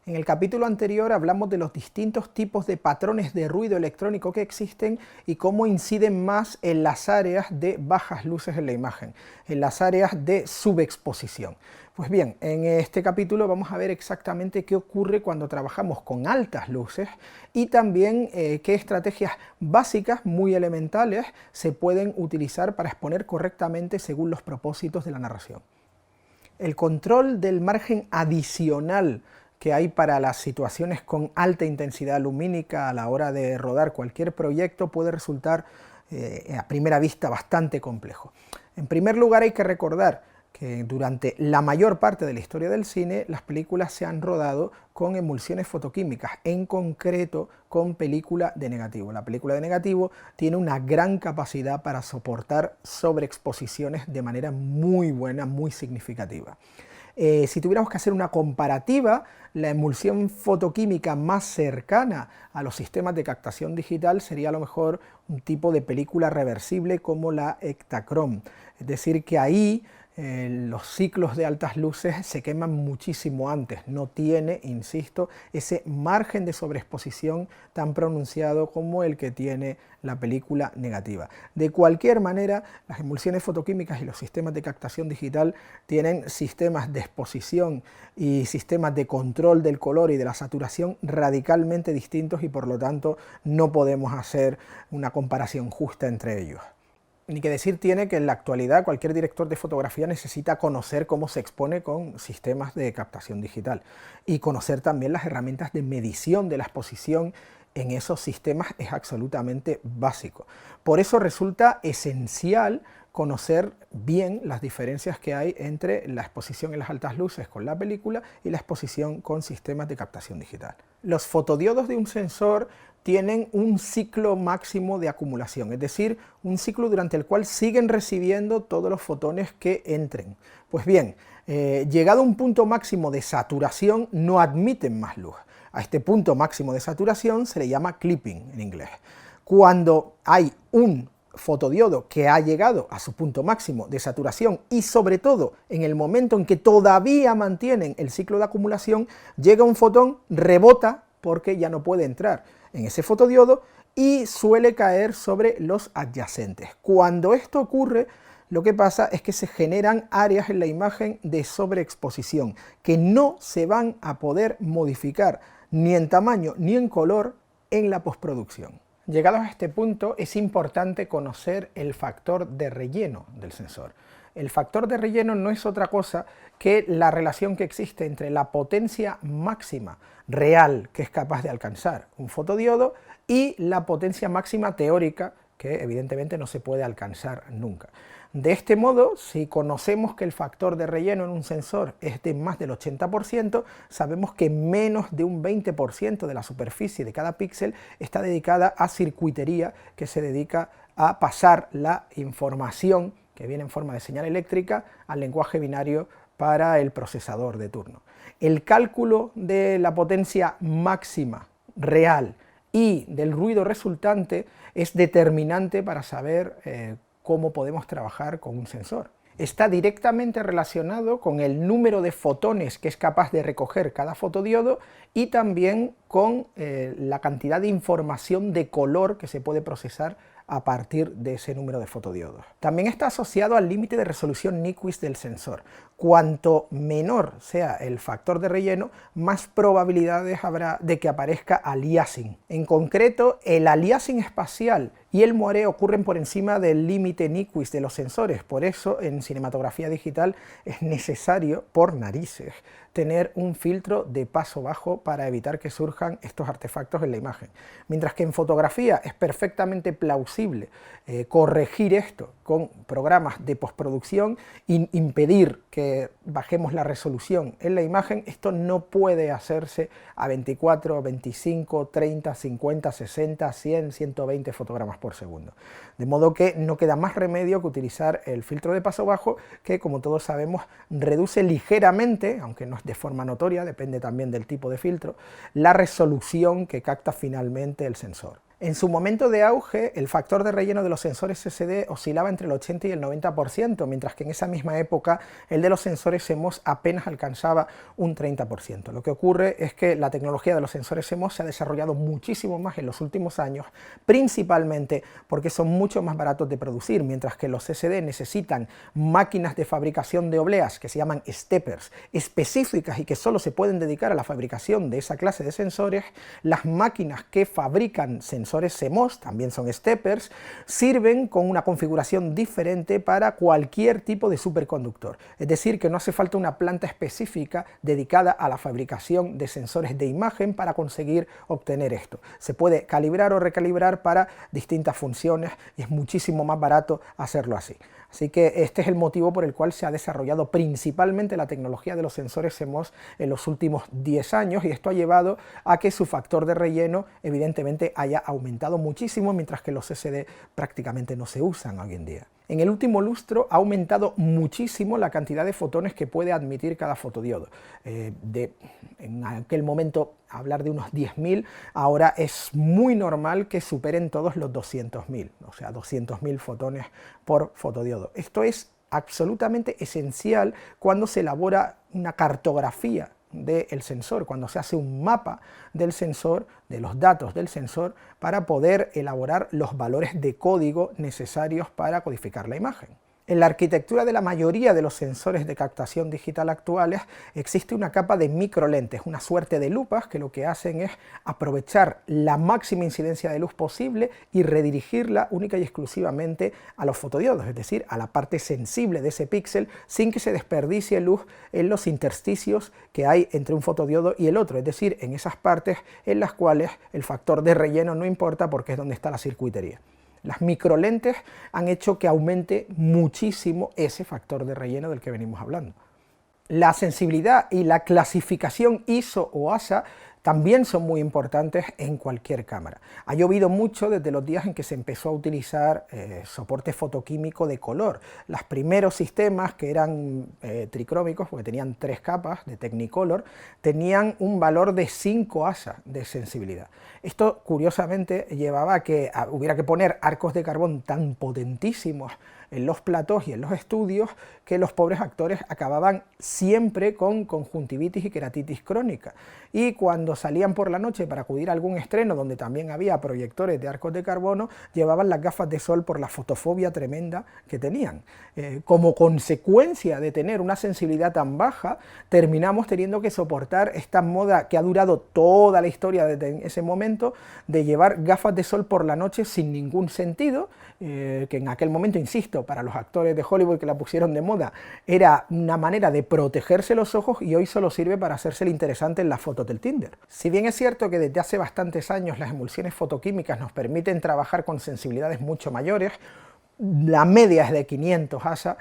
En el capítulo anterior hablamos de los distintos tipos de patrones de ruido electrónico que existen y cómo inciden más en las áreas de bajas luces en la imagen, en las áreas de subexposición. Pues bien, en este capítulo vamos a ver exactamente qué ocurre cuando trabajamos con altas luces y también qué estrategias básicas, muy elementales, se pueden utilizar para exponer correctamente según los propósitos de la narración. El control del margen adicional que hay para las situaciones con alta intensidad lumínica a la hora de rodar cualquier proyecto puede resultar a primera vista bastante complejo. En primer lugar, hay que recordar que durante la mayor parte de la historia del cine las películas se han rodado con emulsiones fotoquímicas, en concreto con película de negativo. La película de negativo tiene una gran capacidad para soportar sobreexposiciones de manera muy buena, muy significativa. Si tuviéramos que hacer una comparativa, la emulsión fotoquímica más cercana a los sistemas de captación digital sería a lo mejor un tipo de película reversible como la Ektachrome. Es decir, que ahí los ciclos de altas luces se queman muchísimo antes, no tiene, insisto, ese margen de sobreexposición tan pronunciado como el que tiene la película negativa. De cualquier manera, las emulsiones fotoquímicas y los sistemas de captación digital tienen sistemas de exposición y sistemas de control del color y de la saturación radicalmente distintos y por lo tanto no podemos hacer una comparación justa entre ellos. Ni que decir tiene que en la actualidad cualquier director de fotografía necesita conocer cómo se expone con sistemas de captación digital y conocer también las herramientas de medición de la exposición en esos sistemas es absolutamente básico. Por eso resulta esencial conocer bien las diferencias que hay entre la exposición en las altas luces con la película y la exposición con sistemas de captación digital. Los fotodiodos de un sensor tienen un ciclo máximo de acumulación, es decir, un ciclo durante el cual siguen recibiendo todos los fotones que entren. Pues bien, llegado a un punto máximo de saturación, no admiten más luz. A este punto máximo de saturación se le llama clipping en inglés. Cuando hay un fotodiodo que ha llegado a su punto máximo de saturación y sobre todo en el momento en que todavía mantienen el ciclo de acumulación, llega un fotón, rebota porque ya no puede entrar en ese fotodiodo y suele caer sobre los adyacentes. Cuando esto ocurre, lo que pasa es que se generan áreas en la imagen de sobreexposición que no se van a poder modificar ni en tamaño ni en color en la postproducción. Llegados a este punto es importante conocer el factor de relleno del sensor. El factor de relleno no es otra cosa que la relación que existe entre la potencia máxima real que es capaz de alcanzar un fotodiodo y la potencia máxima teórica que evidentemente no se puede alcanzar nunca. De este modo, si conocemos que el factor de relleno en un sensor es de más del 80%, sabemos que menos de un 20% de la superficie de cada píxel está dedicada a circuitería que se dedica a pasar la información que viene en forma de señal eléctrica al lenguaje binario para el procesador de turno. El cálculo de la potencia máxima real y del ruido resultante es determinante para saber cómo podemos trabajar con un sensor. Está directamente relacionado con el número de fotones que es capaz de recoger cada fotodiodo y también con la cantidad de información de color que se puede procesar a partir de ese número de fotodiodos. También está asociado al límite de resolución Nyquist del sensor. Cuanto menor sea el factor de relleno, más probabilidades habrá de que aparezca aliasing. En concreto, el aliasing espacial y el moiré ocurren por encima del límite Nyquist de los sensores. Por eso, en cinematografía digital es necesario, por narices, tener un filtro de paso bajo para evitar que surjan estos artefactos en la imagen. Mientras que en fotografía es perfectamente plausible corregir esto con programas de postproducción e impedir que bajemos la resolución en la imagen, esto no puede hacerse a 24, 25, 30, 50, 60, 100, 120 fotogramas por segundo. De modo que no queda más remedio que utilizar el filtro de paso bajo que, como todos sabemos, reduce ligeramente, aunque no es de forma notoria, depende también del tipo de filtro, la resolución que capta finalmente el sensor. En su momento de auge, el factor de relleno de los sensores CCD oscilaba entre el 80 y el 90%, mientras que en esa misma época el de los sensores CMOS apenas alcanzaba un 30%. Lo que ocurre es que la tecnología de los sensores CMOS se ha desarrollado muchísimo más en los últimos años, principalmente porque son mucho más baratos de producir, mientras que los CCD necesitan máquinas de fabricación de obleas, que se llaman steppers, específicas y que solo se pueden dedicar a la fabricación de esa clase de sensores. Las máquinas que fabrican sensores CMOS, también son steppers, sirven con una configuración diferente para cualquier tipo de superconductor. Es decir, que no hace falta una planta específica dedicada a la fabricación de sensores de imagen para conseguir obtener esto. Se puede calibrar o recalibrar para distintas funciones y es muchísimo más barato hacerlo así. Así que este es el motivo por el cual se ha desarrollado principalmente la tecnología de los sensores CMOS en los últimos 10 años, y esto ha llevado a que su factor de relleno evidentemente haya aumentado muchísimo, mientras que los CCD prácticamente no se usan hoy en día. En el último lustro ha aumentado muchísimo la cantidad de fotones que puede admitir cada fotodiodo. En aquel momento hablar de unos 10.000, ahora es muy normal que superen todos los 200.000, o sea, 200.000 fotones por fotodiodo. Esto es absolutamente esencial cuando se elabora una cartografía del sensor, cuando se hace un mapa del sensor, de los datos del sensor, para poder elaborar los valores de código necesarios para codificar la imagen. En la arquitectura de la mayoría de los sensores de captación digital actuales existe una capa de microlentes, una suerte de lupas que lo que hacen es aprovechar la máxima incidencia de luz posible y redirigirla única y exclusivamente a los fotodiodos, es decir, a la parte sensible de ese píxel, sin que se desperdicie luz en los intersticios que hay entre un fotodiodo y el otro, es decir, en esas partes en las cuales el factor de relleno no importa porque es donde está la circuitería. Las microlentes han hecho que aumente muchísimo ese factor de relleno del que venimos hablando. La sensibilidad y la clasificación ISO o ASA también son muy importantes en cualquier cámara. Ha llovido mucho desde los días en que se empezó a utilizar soporte fotoquímico de color. Los primeros sistemas, que eran tricrómicos, porque tenían 3 capas de Technicolor, tenían un valor de 5 ASA de sensibilidad. Esto, curiosamente, llevaba a que hubiera que poner arcos de carbón tan potentísimos en los platós y en los estudios que los pobres actores acababan siempre con conjuntivitis y queratitis crónica. Y cuando salían por la noche para acudir a algún estreno donde también había proyectores de arcos de carbono, llevaban las gafas de sol por la fotofobia tremenda que tenían. Como consecuencia de tener una sensibilidad tan baja, terminamos teniendo que soportar esta moda que ha durado toda la historia desde ese momento, de llevar gafas de sol por la noche sin ningún sentido, que en aquel momento, insisto, para los actores de Hollywood que la pusieron de moda, era una manera de protegerse los ojos, y hoy solo sirve para hacerse el interesante en las fotos del Tinder. Si bien es cierto que desde hace bastantes años las emulsiones fotoquímicas nos permiten trabajar con sensibilidades mucho mayores, la media es de 500 ASA,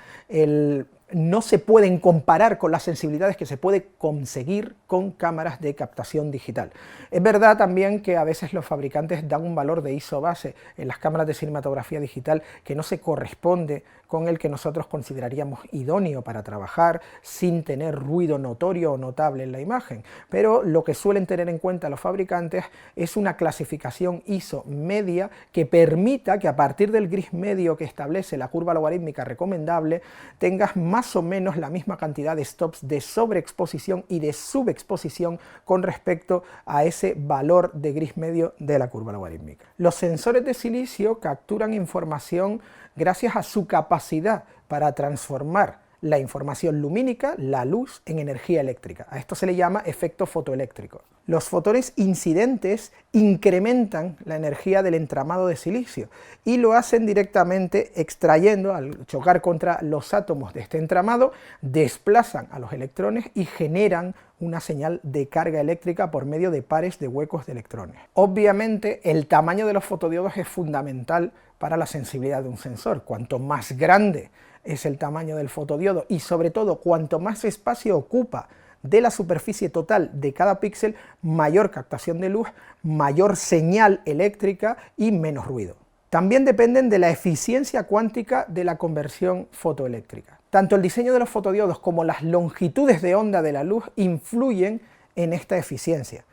no se pueden comparar con las sensibilidades que se puede conseguir con cámaras de captación digital. Es verdad también que a veces los fabricantes dan un valor de ISO base en las cámaras de cinematografía digital que no se corresponde con el que nosotros consideraríamos idóneo para trabajar sin tener ruido notorio o notable en la imagen, pero lo que suelen tener en cuenta los fabricantes es una clasificación ISO media que permita que a partir del gris medio que establece la curva logarítmica recomendable tengas más o menos la misma cantidad de stops de sobreexposición y de subexposición con respecto a ese valor de gris medio de la curva logarítmica. Los sensores de silicio capturan información gracias a su capacidad para transformar la información lumínica, la luz, en energía eléctrica. A esto se le llama efecto fotoeléctrico. Los fotones incidentes incrementan la energía del entramado de silicio y lo hacen directamente extrayendo, al chocar contra los átomos de este entramado, desplazan a los electrones y generan una señal de carga eléctrica por medio de pares de huecos de electrones. Obviamente, el tamaño de los fotodiodos es fundamental para la sensibilidad de un sensor. Cuanto más grande es el tamaño del fotodiodo y, sobre todo, cuanto más espacio ocupa de la superficie total de cada píxel, mayor captación de luz, mayor señal eléctrica y menos ruido. También dependen de la eficiencia cuántica de la conversión fotoeléctrica. Tanto el diseño de los fotodiodos como las longitudes de onda de la luz influyen en esta eficiencia.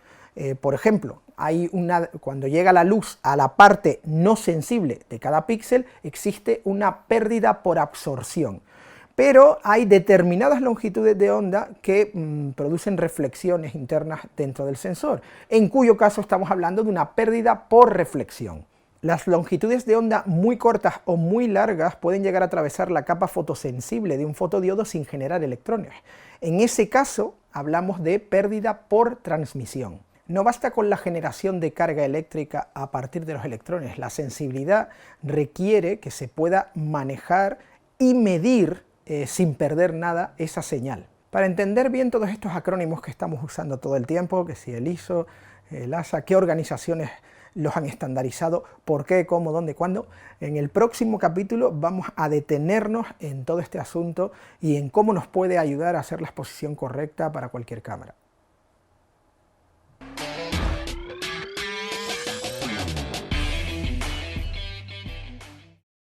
Por ejemplo, cuando llega la luz a la parte no sensible de cada píxel, existe una pérdida por absorción. Pero hay determinadas longitudes de onda que producen reflexiones internas dentro del sensor, en cuyo caso estamos hablando de una pérdida por reflexión. Las longitudes de onda muy cortas o muy largas pueden llegar a atravesar la capa fotosensible de un fotodiodo sin generar electrones. En ese caso hablamos de pérdida por transmisión. No basta con la generación de carga eléctrica a partir de los electrones, la sensibilidad requiere que se pueda manejar y medir sin perder nada esa señal. Para entender bien todos estos acrónimos que estamos usando todo el tiempo, que si el ISO, el ASA, qué organizaciones los han estandarizado, por qué, cómo, dónde, cuándo, en el próximo capítulo vamos a detenernos en todo este asunto y en cómo nos puede ayudar a hacer la exposición correcta para cualquier cámara.